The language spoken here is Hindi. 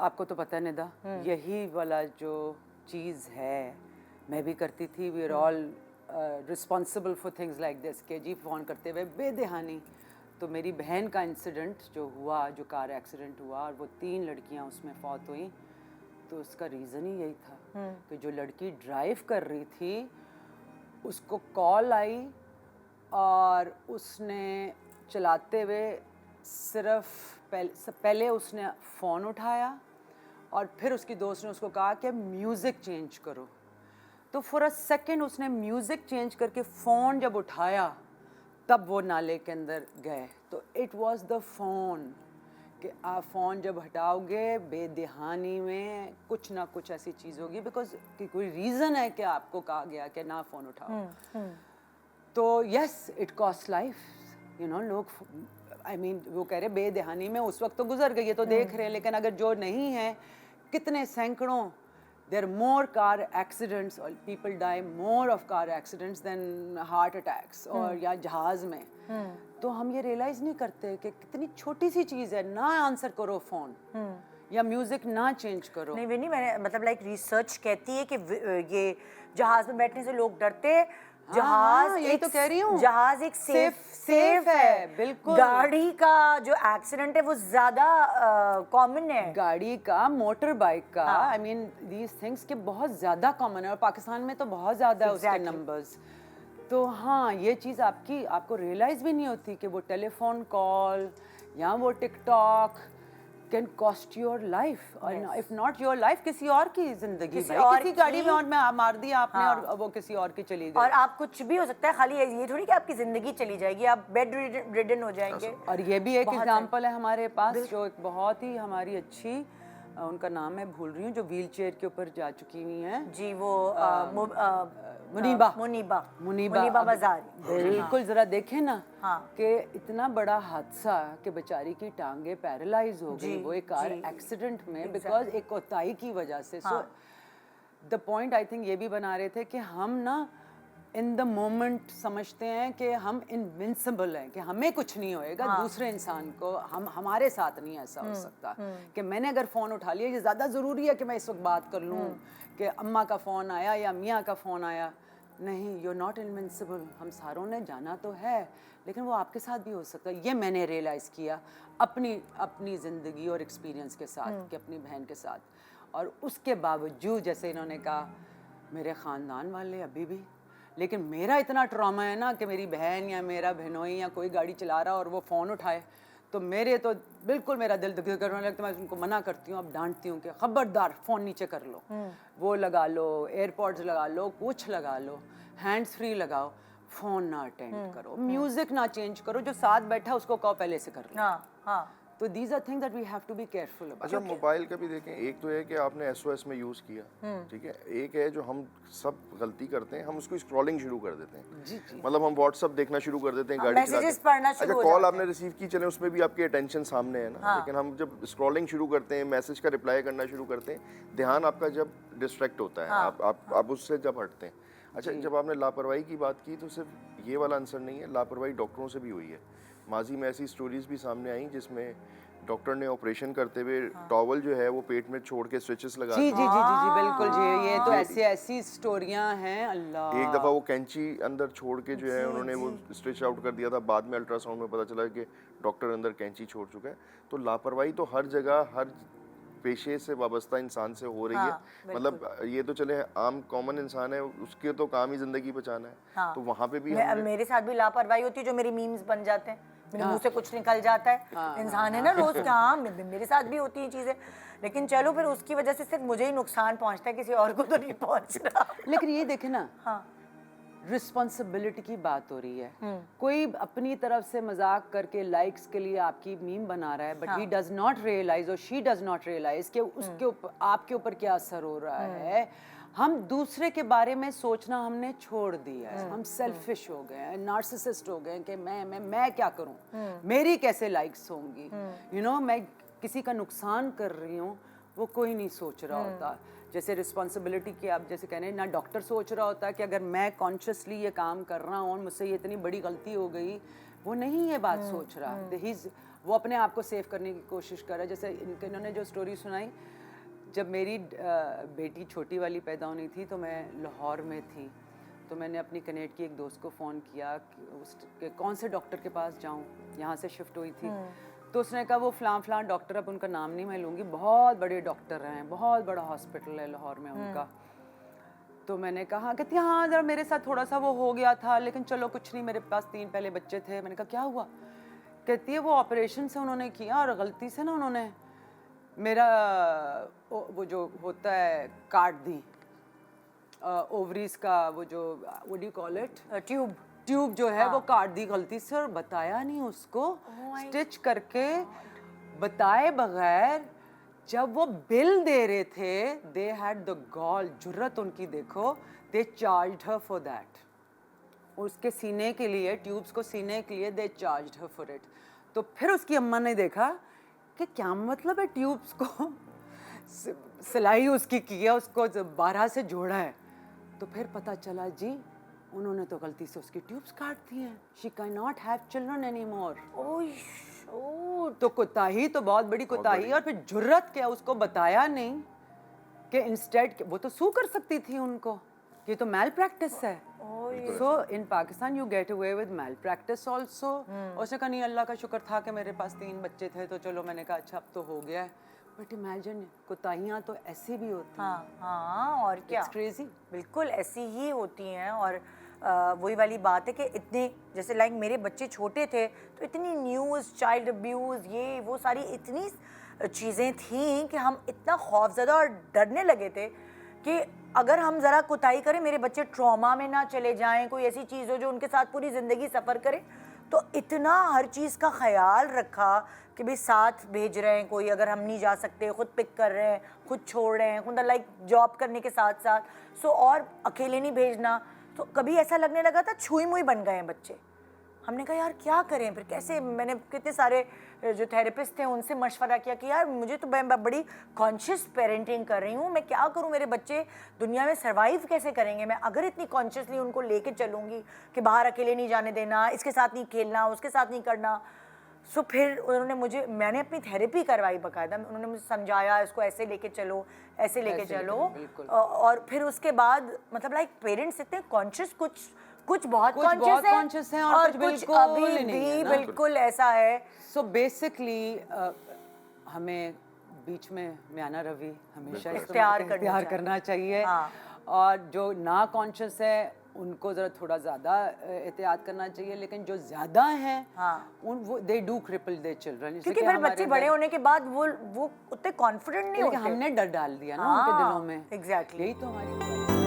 आपको तो पता है निदा, यही वाला जो चीज़ है मैं भी करती थी। We are all responsible for things like this के जी फ़ोन करते हुए बेदहानी। तो मेरी बहन का इंसिडेंट जो हुआ, जो कार एक्सीडेंट हुआ और वो 3 लड़कियां उसमें फौत हुई, तो उसका रीज़न ही यही था कि जो लड़की ड्राइव कर रही थी उसको कॉल आई और उसने चलाते हुए सिर्फ पहले उसने फ़ोन उठाया और फिर उसकी दोस्त ने उसको कहा कि म्यूज़िक चेंज करो। तो फॉर अ सेकेंड उसने म्यूज़िक चेंज करके फ़ोन जब उठाया तब वो नाले के अंदर गए। तो इट वाज द फ़ोन कि आप फ़ोन जब हटाओगे बेदहानी में कुछ ना कुछ ऐसी चीज़ होगी, बिकॉज कि कोई रीज़न है कि आपको कहा गया कि ना फ़ोन उठाओ। तो yes it cost life, you know. लोग आई मीन वो कह रहे बेदहानी में उस वक्त तो गुजर गई है तो देख रहे हैं, लेकिन अगर जो नहीं है, कितने सैकड़ों, there are more car accidents or people die more of car accidents than heart attacks और या जहाज में। तो हम ये रियलाइज नहीं करते कि कितनी छोटी सी चीज़ है, ना आंसर करो फ़ोन या म्यूजिक ना चेंज करो। नहीं विनी, मैंने मतलब लाइक रिसर्च कहती है कि ये जहाज में बैठने से लोग डरते हैं। जहाज यही तो कह रही हूँ, जहाज एक सेफ है, बिल्कुल। गाड़ी का जो एक्सीडेंट है वो ज्यादा कॉमन है, गाड़ी का, मोटर बाइक का, आई मीन दीज थिंग्स के बहुत ज्यादा कॉमन है और पाकिस्तान में तो बहुत ज्यादा है उसके नंबर्स। तो हाँ, ये चीज़ आपको रियलाइज भी नहीं होती कि वो टेलीफोन कॉल या वो TikTok can cost your life, और इफ नॉट योर लाइफ किसी और की जिंदगी। किसी गाड़ी में और मैं मार दिया आपने और वो किसी और की चली गई, और आप कुछ भी हो सकता है, खाली ये थोड़ी कि आपकी जिंदगी चली जाएगी, आप बेड रिडन हो जाएंगे। और ये भी एक एग्जांपल है हमारे पास, जो एक बहुत ही हमारी अच्छी, उनका नाम मैं भूल रही हूँ, जो व्हील चेयर के ऊपर जा चुकी हुई हैं जी, वो मुनीबा बाजार। बिल्कुल, जरा देखें ना हाँ। कि इतना बड़ा हादसा कि बेचारी की टांगे पैरालाइज हो गई वो एक कार एक्सीडेंट में, बिकॉज एक कोताही की वजह से। So the point I think ये भी बना रहे थे कि हम ना इन द मोमेंट समझते हैं कि हम इनविंसिबल हैं, कि हमें कुछ नहीं होएगा, दूसरे इंसान को हमारे साथ नहीं ऐसा हो सकता कि मैंने अगर फ़ोन उठा लिया, ये ज़्यादा ज़रूरी है कि मैं इस वक्त बात कर लूँ कि अम्मा का फ़ोन आया या मियाँ का फ़ोन आया। नहीं, यू आर नॉट इनविंसिबल। हम सारों ने जाना तो है, लेकिन वो आपके साथ भी हो सकता है। ये मैंने रियलाइज़ किया अपनी ज़िंदगी और एक्सपीरियंस के साथ कि अपनी बहन के साथ। और उसके बावजूद, जैसे इन्होंने कहा, मेरे ख़ानदान वाले अभी भी, लेकिन मेरा इतना ट्रॉमा है ना कि मेरी बहन या मेरा बहनोई या कोई गाड़ी चला रहा और वो फ़ोन उठाए तो मेरे तो बिल्कुल मेरा दिल दुखी करने लगता है। मैं उनको मना करती हूँ, अब डांटती हूँ कि खबरदार फ़ोन नीचे कर लो, वो लगा लो, एयरपॉड्स लगा लो, कुछ लगा लो, हैंड्स फ्री लगाओ, फ़ोन ना अटेंड करो, म्यूज़िक ना चेंज करो, जो साथ बैठा उसको कहो पहले से कर लो। तो these are things that we have to be careful about. अच्छा, मोबाइल का भी देखें, एक तो है कि आपने SOS में यूज़ किया, ठीक है, एक है जो हम सब गलती करते हैं, हम उसको स्क्रॉलिंग शुरू कर देते हैं। जी। मतलब हम व्हाट्सअप देखना शुरू कर देते हैं गाड़ी चलाते। अच्छा, कॉल आपने रिसीव की, चले उसमें भी आपकी अटेंशन सामने है ना, लेकिन हम जब स्क्रॉलिंग शुरू करते हैं, मैसेज का रिप्लाई करना शुरू करते हैं, ध्यान आपका जब डिस्ट्रैक्ट होता है, आप उससे जब हटते हैं। अच्छा, जब आपने लापरवाही की बात की, तो सिर्फ ये वाला आंसर नहीं है, लापरवाही डॉक्टरों से भी हुई है। माजी में ऐसी स्टोरीज भी सामने आई जिसमें डॉक्टर ने ऑपरेशन करते हुए टॉवल जो है वो पेट में छोड़ के स्टिचेस लगा जी बिल्कुल जी। ये तो ऐसी स्टोरियां हैं। अल्लाह, एक दफ़ा वो कैंची अंदर छोड़ के जो है उन्होंने वो स्टिच आउट कर दिया था, बाद में अल्ट्रासाउंड में पता चला कि डॉक्टर अंदर कैंची छोड़ चुका है। तो लापरवाही तो हर जगह, हर पेशे से वाबस्ता इंसान से हो रही है। मतलब ये तो चले आम कॉमन इंसान है, उसके तो काम ही जिंदगी बचाना है। तो वहाँ पे भी मेरे साथ भी लापरवाही होती है, जो मेरी मीम्स बन जाते हैं, मेरे मुंह से कुछ निकल जाता है। इंसान है ना, रोज का। मेरे साथ भी होती है चीजें, लेकिन चलो फिर उसकी वजह से सिर्फ मुझे ही नुकसान पहुंचता है, किसी और को तो नहीं पहुंच रहा। लेकिन ये देखे ना, रिस्पॉन्सिबिलिटी की बात हो रही है। कोई अपनी तरफ से मजाक करके लाइक्स के लिए आपकी मीम बना रहा है, but he does not realize और शी डज नॉट रियलाइज कि उसके ऊपर, आपके ऊपर क्या असर हो रहा है। हम दूसरे के बारे में सोचना हमने छोड़ दिया है। हम सेल्फिश हो गए हैं, नार्सिसिस्ट हो गए हैं कि मैं क्या करूं, मेरी कैसे लाइक्स होंगी, यू नो, मैं किसी का नुकसान कर रही हूँ, वो कोई नहीं सोच रहा होता। जैसे रिस्पॉन्सिबिलिटी की आप जैसे कह रहे हैं ना, डॉक्टर सोच रहा होता है कि अगर मैं कॉन्शियसली ये काम कर रहा हूँ, मुझसे ये इतनी बड़ी गलती हो गई, वो नहीं ये बात सोच रहा। ही इज वो अपने आप को सेव करने की कोशिश कर रहा है। जैसे इन्होंने जो स्टोरी सुनाई, जब मेरी बेटी छोटी वाली पैदा होनी थी तो मैं लाहौर में थी, तो मैंने अपनी कनेक्ट की एक दोस्त को फ़ोन किया कि कौन से डॉक्टर के पास जाऊं, यहाँ से शिफ्ट हुई थी। तो उसने कहा वो फ़लाँ डॉक्टर, अब उनका नाम नहीं मैं लूँगी, बहुत बड़े डॉक्टर हैं, बहुत बड़ा हॉस्पिटल है लाहौर में उनका। तो मैंने कहा कहती हाँ ज़रा मेरे साथ थोड़ा सा वो हो गया था, लेकिन चलो कुछ नहीं, मेरे पास 3 पहले बच्चे थे। मैंने कहा क्या हुआ? कहती है वो ऑपरेशन से उन्होंने किया और गलती से ना उन्होंने मेरा वो जो होता है काट दी, ओवरीज का वो जो what do you call it, tube जो है वो काट दी गलती से, और बताया नहीं उसको, स्टिच करके बताए बगैर जब वो बिल दे रहे थे, दे हैड द गॉल, जुर्रत उनकी देखो, दे चार्ज्ड हर फॉर दैट, उसके सीने के लिए, ट्यूब्स को सीने के लिए दे चार्ज्ड हर फॉर इट। तो फिर उसकी अम्मा ने देखा कि क्या मतलब है, ट्यूब्स को सिलाई उसकी की है, उसको 12 से जोड़ा है। तो फिर पता चला जी उन्होंने तो गलती से उसकी ट्यूब्स काट दी हैं, she can not have children any more. तो कोताही तो बहुत बड़ी कोताही, और फिर जुर्रत क्या, उसको बताया नहीं कि इंस्टेड वो तो सू कर सकती थी उनको, ये तो मैल प्रैक्टिस है। So in Pakistan you get away with malpractice also. उसने कहा नहीं अल्लाह का शुक्र था कि मेरे पास 3 बच्चे थे, तो चलो मैंने कहा अच्छा अब तो हो गया है। बट इमेजिन कोताहियाँ तो ऐसी भी होती हैं। हाँ और क्या, क्रेजी, बिल्कुल ऐसी ही होती हैं। और वही वाली बात है कि इतने, जैसे लाइक मेरे बच्चे छोटे थे तो इतनी न्यूज़, चाइल्ड अब्यूज़, ये वो सारी इतनी चीज़ें थीं कि हम इतना खौफज़दा और डरने लगे थे कि अगर हम ज़रा कुताही करें, मेरे बच्चे ट्रॉमा में ना चले जाएं, कोई ऐसी चीज़ हो जो उनके साथ पूरी ज़िंदगी सफ़र करे। तो इतना हर चीज़ का ख्याल रखा कि भाई साथ भेज रहे हैं कोई, अगर हम नहीं जा सकते खुद पिक कर रहे हैं, खुद छोड़ रहे हैं, खुद लाइक जॉब करने के साथ साथ, सो और अकेले नहीं भेजना। तो कभी ऐसा लगने लगा था छुई मुई बन गए हैं बच्चे। हमने कहा यार क्या करें फिर, कैसे, मैंने कितने सारे जो थेरेपिस्ट थे उनसे मशवरा किया कि यार मुझे तो मैं बड़ी कॉन्शियस पेरेंटिंग कर रही हूँ, मैं क्या करूँ, मेरे बच्चे दुनिया में सर्वाइव कैसे करेंगे मैं अगर इतनी कॉन्शियसली उनको लेके चलूँगी कि बाहर अकेले नहीं जाने देना, इसके साथ नहीं खेलना, उसके साथ नहीं करना। सो फिर उन्होंने मैंने अपनी थेरेपी करवाई बाकायदा, उन्होंने मुझे समझाया इसको ऐसे लेके चलो, ऐसे लेके चलो। और फिर उसके बाद मतलब लाइक पेरेंट्स इतने कॉन्शियस, कुछ बहुत कॉन्शियस हैं और कुछ अभी भी बिल्कुल ऐसा है। सो बेसिकली हमें बीच में म्याना रवि हमेशा इख्तियार करना चाहिए। और जो ना कॉन्शियस है उनको ज़रा थोड़ा ज़्यादा एहतियात करना चाहिए, लेकिन जो ज़्यादा हैं वो they do cripple their children, क्योंकि फिर बच्चे बड़े होने के बाद वो उतने कॉन्फिडेंट नहीं होते, हमने डर डाल दिया ना उनके दिलों में। एग्जैक्टली, यही तो हमारी